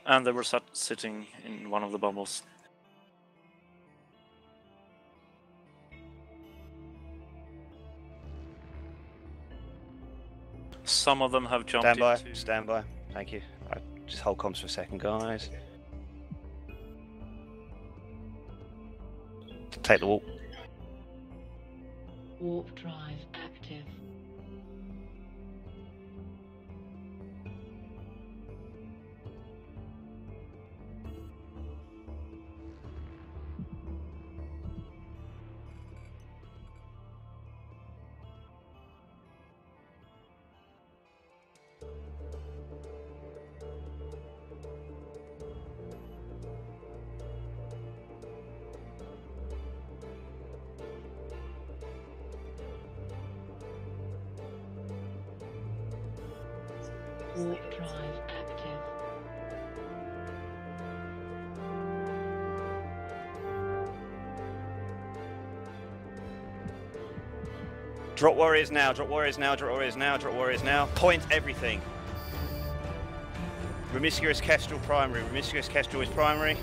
And they were sitting in one of the bubbles. Some of them have jumped into... Stand by. Thank you. Right, just hold comms for a second, guys. Take the warp. Warp drive active. Warp drive active. Drop warriors now, drop warriors now, drop warriors now, drop warriors now. Point everything. Promiscuous Kestrel primary, Promiscuous Kestrel is primary.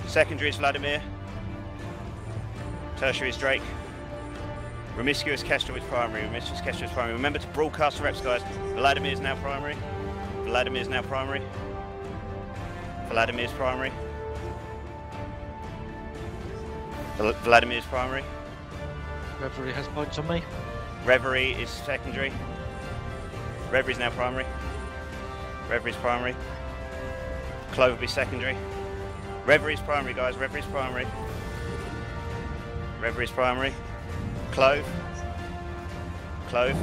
Secondary is Vladimir. Tertiary is Drake. Promiscuous Kestrel is primary, Promiscuous Kestrel is primary. Remember to broadcast the reps, guys. Vladimir is now primary. Vladimir is now primary. Vladimir is primary. Vladimir is primary. Reverie has points on me. Reverie is secondary. Reverie is now primary. Reverie is primary. Clove will be secondary. Reverie is primary, guys. Reverie is primary. Reverie is primary. Clove. Clove.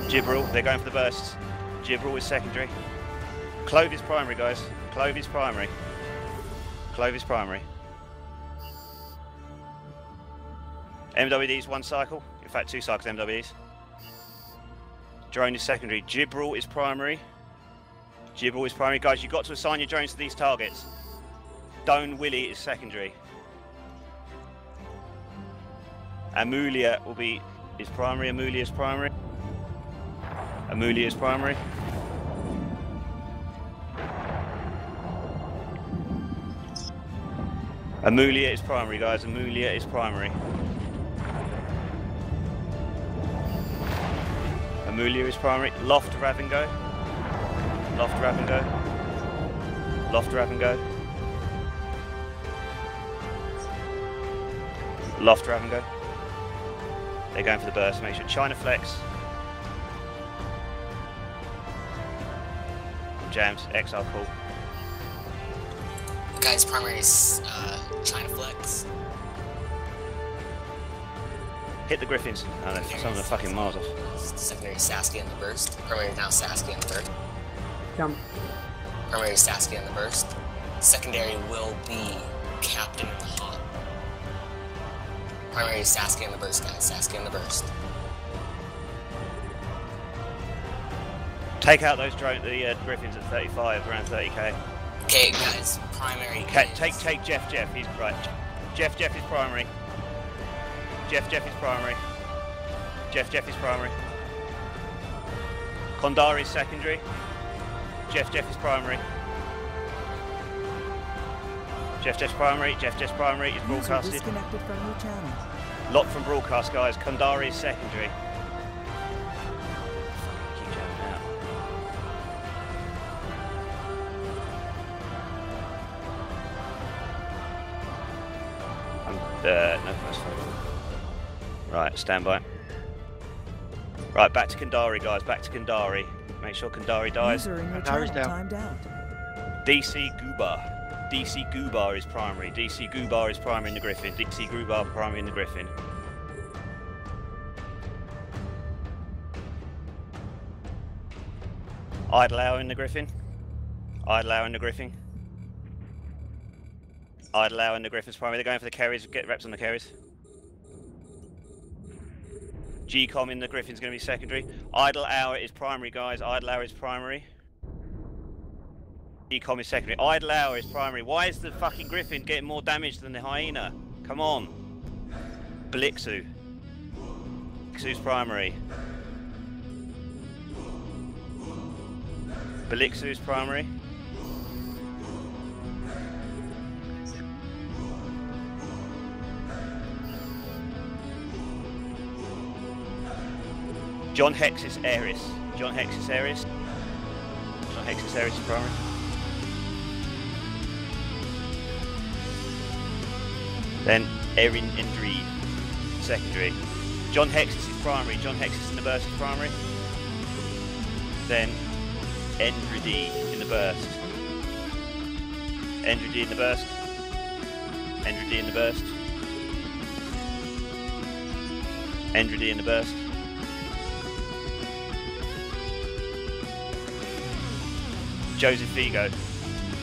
Gibral, they're going for the bursts. Gibral is secondary. Clove is primary, guys. Clove is primary. Clove is primary. MWD's one cycle. In fact, 2 cycles MWDs. Drone is secondary. Gibral is primary. Gibral is primary. Guys, you've got to assign your drones to these targets. Doan Willie is secondary. Amulia is primary. Amulia is primary. Amulia is primary. Amulia is primary, guys. Amulia is primary. Amulia is primary. Loft Ravengo. Loft Ravengo. Loft Ravengo. Loft Ravengo. They're going for the burst. Make sure China flex. Jams. XR call. Guys, primary is China flex. Hit the Griffins. Oh, no, some of the fucking Mars off. Secondary Saskia in the burst. Primary is now Saskia in the burst. Jump. Primary is Saskia in the burst. Secondary will be Captain in the hot. Primary is Saskia in the burst, guys. Saskia in the burst. Take out those the Griffins at 35, around 30k. Okay, guys. Primary. Take Jeff. He's right. Jeff is primary. Jeff is primary. Jeff is primary. Kondari is secondary. Jeff is primary. Jeff's primary. Jeff's primary is broadcasted. Disconnected from your channel. Lot from broadcast, guys. Kondari is secondary. Keep jamming out. No first photo. Right, stand by. Right, back to Kandari, guys. Back to Kandari. Make sure Kandari dies. User in your Kandari's channel down. timed out. DC Gubar. DC Gubar is primary. DC Gubar is primary in the Griffin. DC Gubar primary in the Griffin. Idlehour in the Griffin. Idlehour in the Griffin. Idlehour in the Griffin's primary. They're going for the carries. Get reps on the carries. GCOM in the Griffin's going to be secondary. Idle Hour is primary, guys. Idle Hour is primary. GCOM is secondary. Idle Hour is primary. Why is the fucking Griffin getting more damage than the Hyena? Come on. Blixu. Belixu's primary. Belixu's primary. John Hexis Ares. John Hexis Ares. John Hexis Ares is primary. Then Erin Endry, secondary. John Hexis is primary. John Hexis in the burst is primary. Then Endridi in the burst. Endridi in the burst. Endridi in the burst. Endridi in the burst. Joseph Vigo.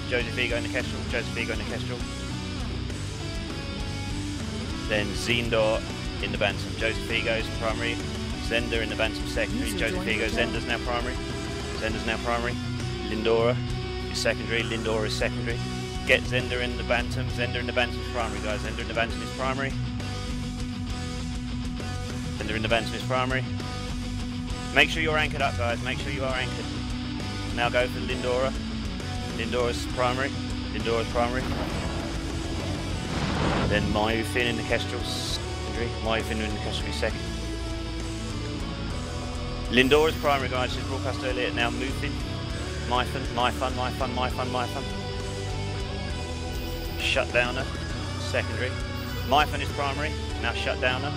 Joseph Vigo in the Kestrel. Joseph Vigo in the Kestrel. Then Zendor in the Bantam. Joseph Vigo is primary. Zender in the Bantam secondary. Joseph Vigo. Zender's now primary. Zender's now primary. Lindora is secondary. Lindora is secondary. Get Zender in the Bantam. Zender in the Bantam is primary, guys. Zender in the Bantam is primary. Zender in the Bantam is primary. Make sure you're anchored up, guys. Make sure you are anchored. Now go for Lindora. Lindora's primary. Lindora's primary. Then Mayu Finn in the Kestrel secondary. Mayu Finn in the Kestrel second. Lindora's primary, guys. She's broadcast earlier. Now Mufin. Myfun. Myfun. Myfun. Myfun. Myfun. Shutdowner. Secondary. Myfun is primary. Now Shutdowner.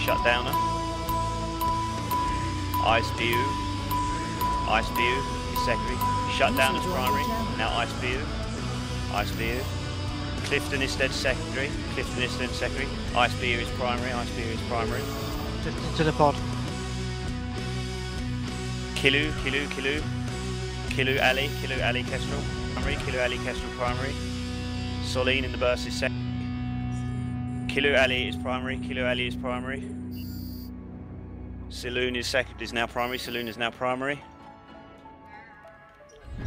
Shutdowner. Ice View. Ice View is secondary. Shutdown is primary. Now Ice View. Ice View. Clifton is dead secondary. Clifton is dead secondary. Ice View is primary. Ice View is primary. To the pod. Kilu, Kilu, Kilu. Kilu Ali. Kilu Ali Kestrel primary. Kilu Ali Kestrel primary. Soline in the burst is secondary. Kilu Ali is primary. Kilu Ali is primary. Saloon is second. Is now primary. Saloon is now primary.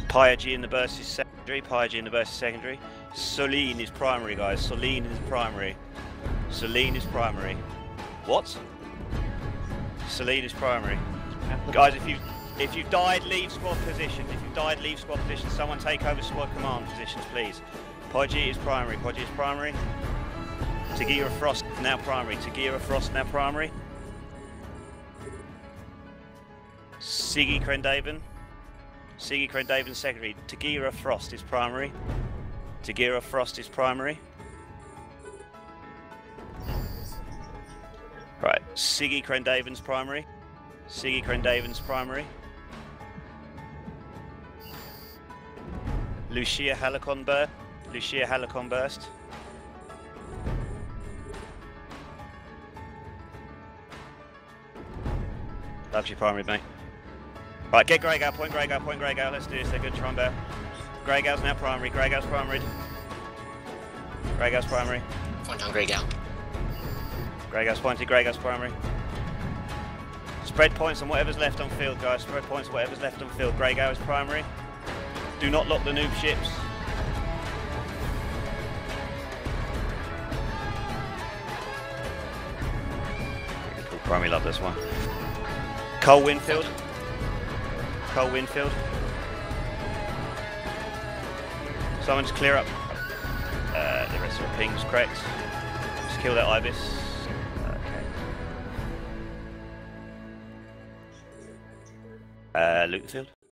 Pyagi in the burst is secondary. Pyagi in the burst is secondary. Soline is primary, guys. Soline is primary. Soline is primary. What? Soline is primary. Guys, if you've died, leave squad position. If you've died, leave squad position. Someone take over squad command positions, please. Pyagi is primary. Pyagi is primary. Tagira Frost now primary. Tagira Frost now primary. Siggy Crendaven. Siggy Crendaven secondary. Tagira Frost is primary. Tagira Frost is primary. Right, Siggy Crendaven's primary. Siggy Crendaven's primary. Lucia Halicon burst. Lucia Halicon burst. Loves your primary, mate. Right, get Grrka, point Grrka, point Grrka. Let's do this. They're good, Trombo. Grrka's now primary. Grrka's primary. Grrka's primary. Point on Grrka. Grrka's pointed. Grrka's primary. Spread points on whatever's left on field, guys. Spread points on whatever's left on field. Grrka is primary. Do not lock the noob ships. Really cool primary, love this one. Cole Winfield. Cole Winfield. Someone just clear up the rest of the pings, correct? Just kill that ibis. Okay. Luke the field.